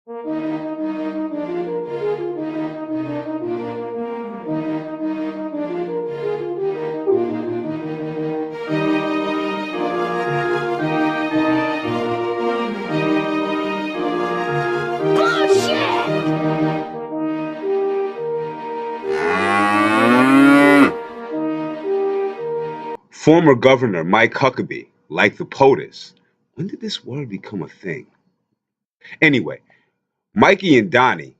Former Governor Mike Huckabee, like the POTUS. When did this word become a thing? Anyway, Mikey and Donnie,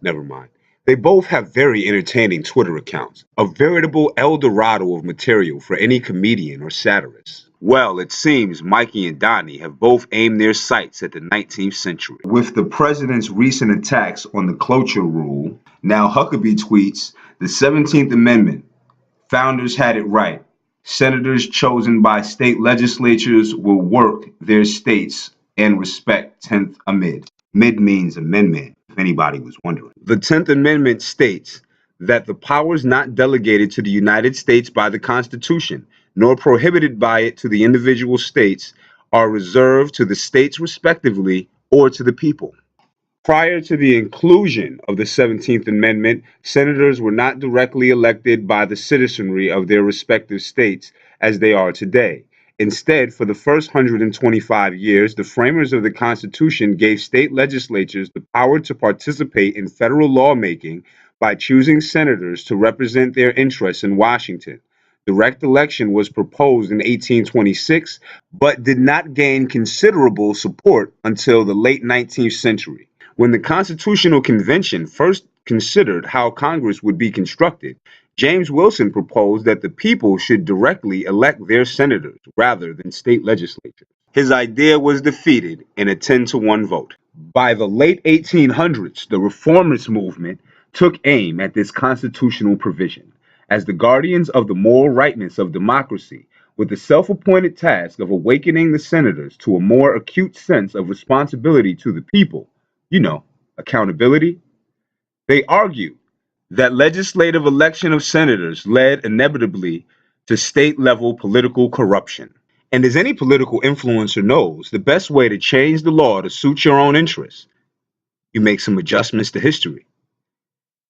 never mind. They both have very entertaining Twitter accounts, a veritable El Dorado of material for any comedian or satirist. Well, it seems Mikey and Donnie have both aimed their sights at the 19th century. With the president's recent attacks on the cloture rule, now Huckabee tweets, the 17th Amendment, founders had it right. Senators chosen by state legislatures will work their states and respect 10th Amendment. Mid means amendment, if anybody was wondering. The 10th Amendment states that the powers not delegated to the United States by the Constitution, nor prohibited by it to the individual states, are reserved to the states respectively or to the people. Prior to the inclusion of the 17th Amendment, senators were not directly elected by the citizenry of their respective states as they are today. Instead, for the first 125 years, the framers of the Constitution gave state legislatures the power to participate in federal lawmaking by choosing senators to represent their interests in Washington. Direct election was proposed in 1826, but did not gain considerable support until the late 19th century. When the Constitutional Convention first considered how Congress would be constructed, James Wilson proposed that the people should directly elect their senators rather than state legislatures. His idea was defeated in a 10-to-1 vote. By the late 1800s, the reformist movement took aim at this constitutional provision as the guardians of the moral rightness of democracy, with the self-appointed task of awakening the senators to a more acute sense of responsibility to the people. Accountability. They argue that legislative election of senators led inevitably to state level political corruption. And as any political influencer knows, the best way to change the law to suit your own interests, you make some adjustments to history.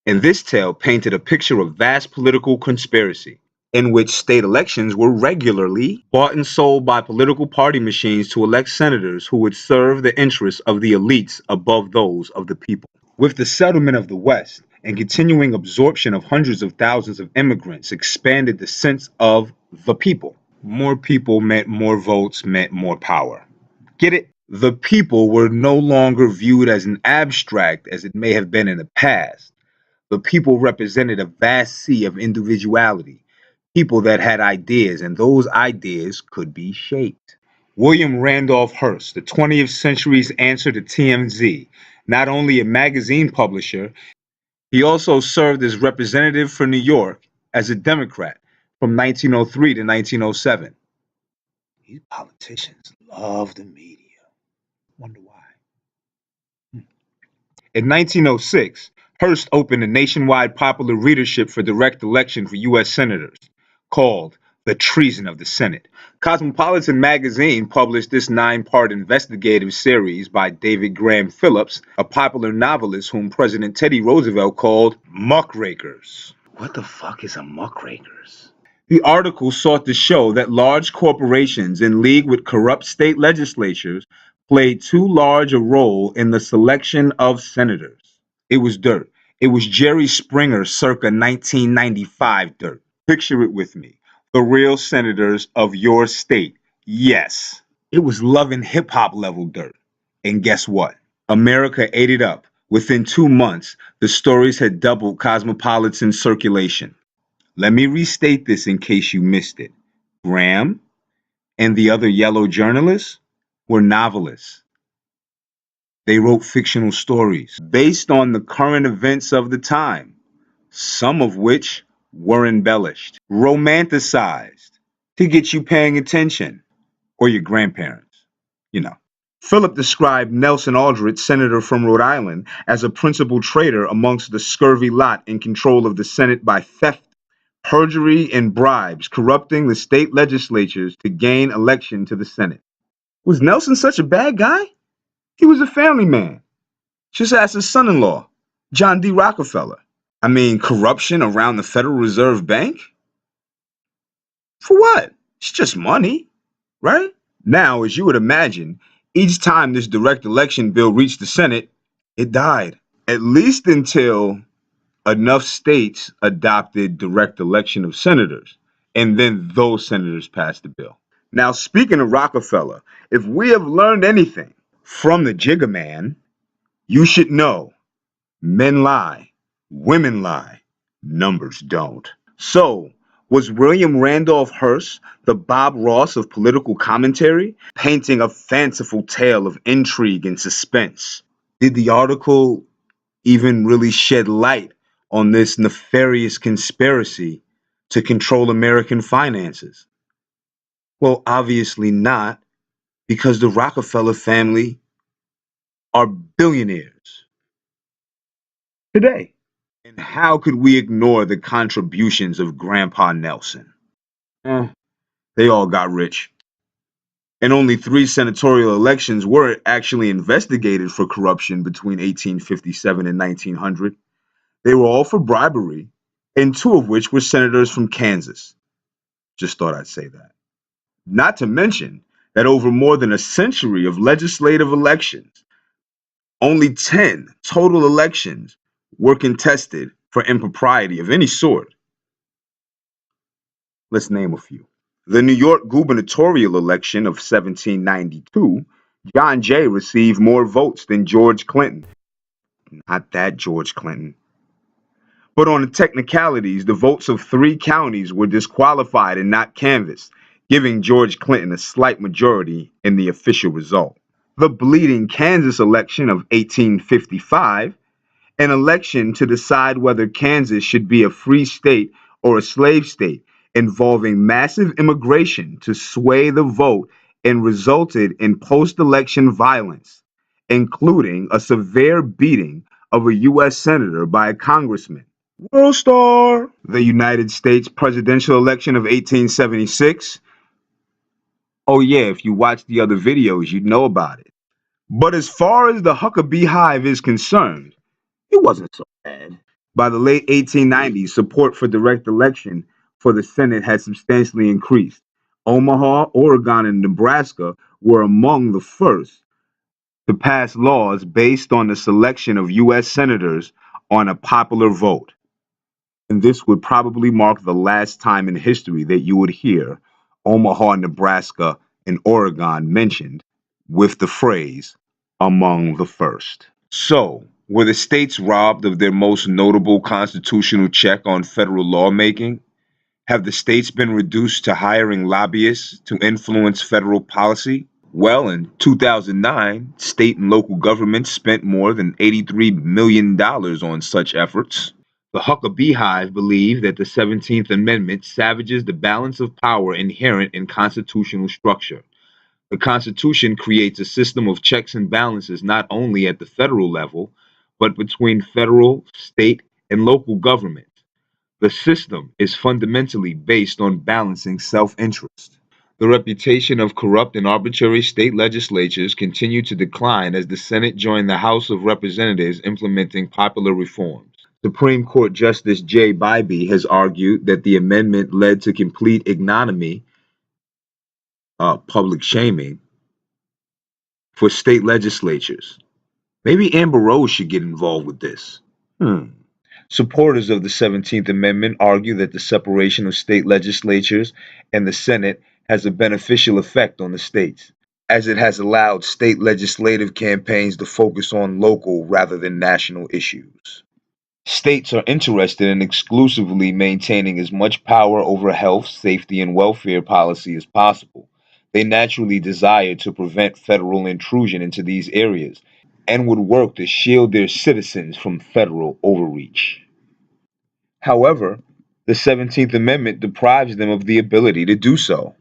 And this tale painted a picture of vast political conspiracy in which state elections were regularly bought and sold by political party machines to elect senators who would serve the interests of the elites above those of the people. With the settlement of the West and continuing absorption of hundreds of thousands of immigrants expanded the sense of the people. More people meant more votes, meant more power. Get it? The people were no longer viewed as an abstract as it may have been in the past. The people represented a vast sea of individuality, people that had ideas, and those ideas could be shaped. William Randolph Hearst, the 20th century's answer to TMZ, not only a magazine publisher, he also served as representative for New York as a Democrat from 1903 to 1907. These politicians love the media. Wonder why. In 1906, Hearst opened a nationwide popular readership for direct election for U.S. senators, called The Treason of the Senate. Cosmopolitan magazine published this 9-part investigative series by David Graham Phillips, a popular novelist whom President Teddy Roosevelt called muckrakers. What the fuck is a muckrakers? The article sought to show that large corporations in league with corrupt state legislatures played too large a role in the selection of senators. It was dirt. It was Jerry Springer circa 1995 dirt. Picture it with me. The real senators of your state. Yes. It was Love and Hip Hop level dirt. And guess what? America ate it up. Within 2 months, the stories had doubled Cosmopolitan circulation. Let me restate this in case you missed it. Graham and the other yellow journalists were novelists. They wrote fictional stories based on the current events of the time, some of which were embellished, romanticized to get you paying attention, or your grandparents. Philip described Nelson Aldrich, senator from Rhode Island, as a principal traitor amongst the scurvy lot in control of the Senate by theft, perjury, and bribes, corrupting the state legislatures to gain election to the Senate. Was Nelson such a bad guy? He was a family man, Just ask his son-in-law, John D. Rockefeller. I mean, corruption around the Federal Reserve Bank? For what? It's just money, right? Now, as you would imagine, each time this direct election bill reached the Senate, it died. At least until enough states adopted direct election of senators, and then those senators passed the bill. Now, speaking of Rockefeller, if we have learned anything from the Jigga Man, you should know men lie, women lie, numbers don't. So, was William Randolph Hearst the Bob Ross of political commentary, painting a fanciful tale of intrigue and suspense? Did the article even really shed light on this nefarious conspiracy to control American finances? Well, obviously not, because the Rockefeller family are billionaires today. And how could we ignore the contributions of Grandpa Nelson? Eh, they all got rich. And only three senatorial elections were actually investigated for corruption between 1857 and 1900. They were all for bribery, and two of which were senators from Kansas. Just thought I'd say that. Not to mention that over more than a century of legislative elections, only 10 total elections were contested for impropriety of any sort. Let's name a few. The New York gubernatorial election of 1792, John Jay received more votes than George Clinton. Not that George Clinton. But on the technicalities, the votes of three counties were disqualified and not canvassed, giving George Clinton a slight majority in the official result. The Bleeding Kansas election of 1855, an election to decide whether Kansas should be a free state or a slave state, involving massive immigration to sway the vote and resulted in post-election violence, including a severe beating of a U.S. senator by a congressman. World Star! The United States presidential election of 1876. Oh yeah, if you watch the other videos, you'd know about it. But as far as the Huckabeehive is concerned, it wasn't so bad. By the late 1890s, support for direct election for the Senate had substantially increased. Omaha, Oregon, and Nebraska were among the first to pass laws based on the selection of U.S. senators on a popular vote. And this would probably mark the last time in history that you would hear Omaha, Nebraska, and Oregon mentioned with the phrase among the first. So, were the states robbed of their most notable constitutional check on federal lawmaking? Have the states been reduced to hiring lobbyists to influence federal policy? Well, in 2009, state and local governments spent more than $83 million on such efforts. The Huckabeehive believe that the 17th Amendment savages the balance of power inherent in constitutional structure. The Constitution creates a system of checks and balances not only at the federal level, but between federal, state, and local governments. The system is fundamentally based on balancing self-interest. The reputation of corrupt and arbitrary state legislatures continued to decline as the Senate joined the House of Representatives implementing popular reforms. Supreme Court Justice J. Bybee has argued that the amendment led to complete ignominy, public shaming, for state legislatures. Maybe Amber Rose should get involved with this. Supporters of the 17th Amendment argue that the separation of state legislatures and the Senate has a beneficial effect on the states, as it has allowed state legislative campaigns to focus on local rather than national issues. States are interested in exclusively maintaining as much power over health, safety, and welfare policy as possible. They naturally desire to prevent federal intrusion into these areas and would work to shield their citizens from federal overreach. However, the 17th Amendment deprives them of the ability to do so.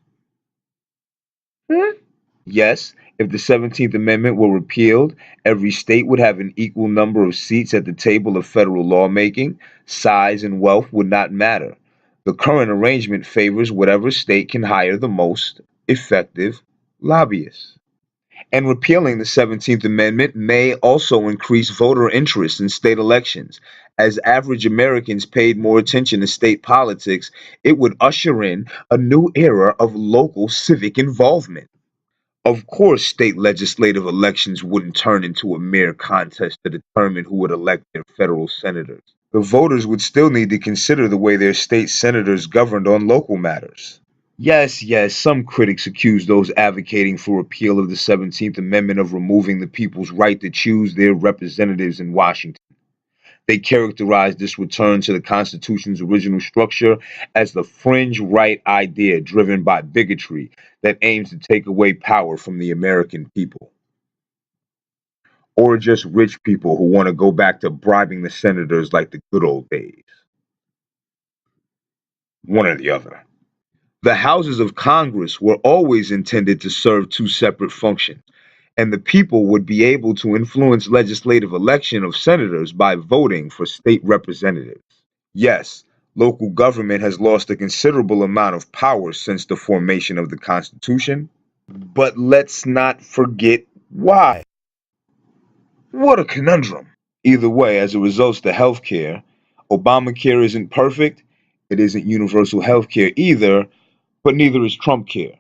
Yes, if the 17th Amendment were repealed, every state would have an equal number of seats at the table of federal lawmaking. Size and wealth would not matter. The current arrangement favors whatever state can hire the most effective lobbyists. And repealing the 17th Amendment may also increase voter interest in state elections. As average Americans paid more attention to state politics, it would usher in a new era of local civic involvement. Of course, state legislative elections wouldn't turn into a mere contest to determine who would elect their federal senators. The voters would still need to consider the way their state senators governed on local matters. Yes, yes, some critics accuse those advocating for repeal of the 17th Amendment of removing the people's right to choose their representatives in Washington. They characterize this return to the Constitution's original structure as the fringe right idea driven by bigotry that aims to take away power from the American people. Or just rich people who want to go back to bribing the senators like the good old days. One or the other. The houses of Congress were always intended to serve two separate functions, and the people would be able to influence legislative election of senators by voting for state representatives. Yes, local government has lost a considerable amount of power since the formation of the Constitution, but let's not forget why. What a conundrum. Either way, as it results to healthcare, Obamacare isn't perfect, it isn't universal healthcare either, but neither is Trump care.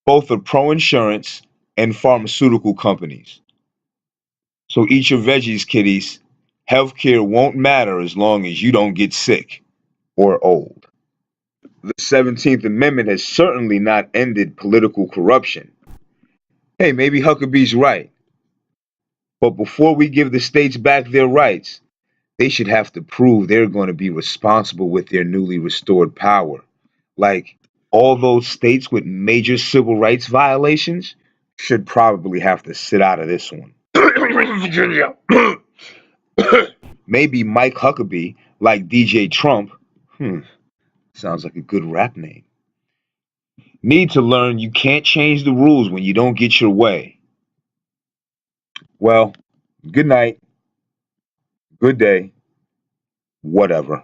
Both are pro insurance and pharmaceutical companies. So eat your veggies, kiddies. Healthcare won't matter as long as you don't get sick or old. The 17th Amendment has certainly not ended political corruption. Hey, maybe Huckabee's right. But before we give the states back their rights, they should have to prove they're going to be responsible with their newly restored power. Like, all those states with major civil rights violations should probably have to sit out of this one. Virginia. Maybe Mike Huckabee, like DJ Trump, hmm, sounds like a good rap name, need to learn you can't change the rules when you don't get your way. Well, good night, good day, whatever.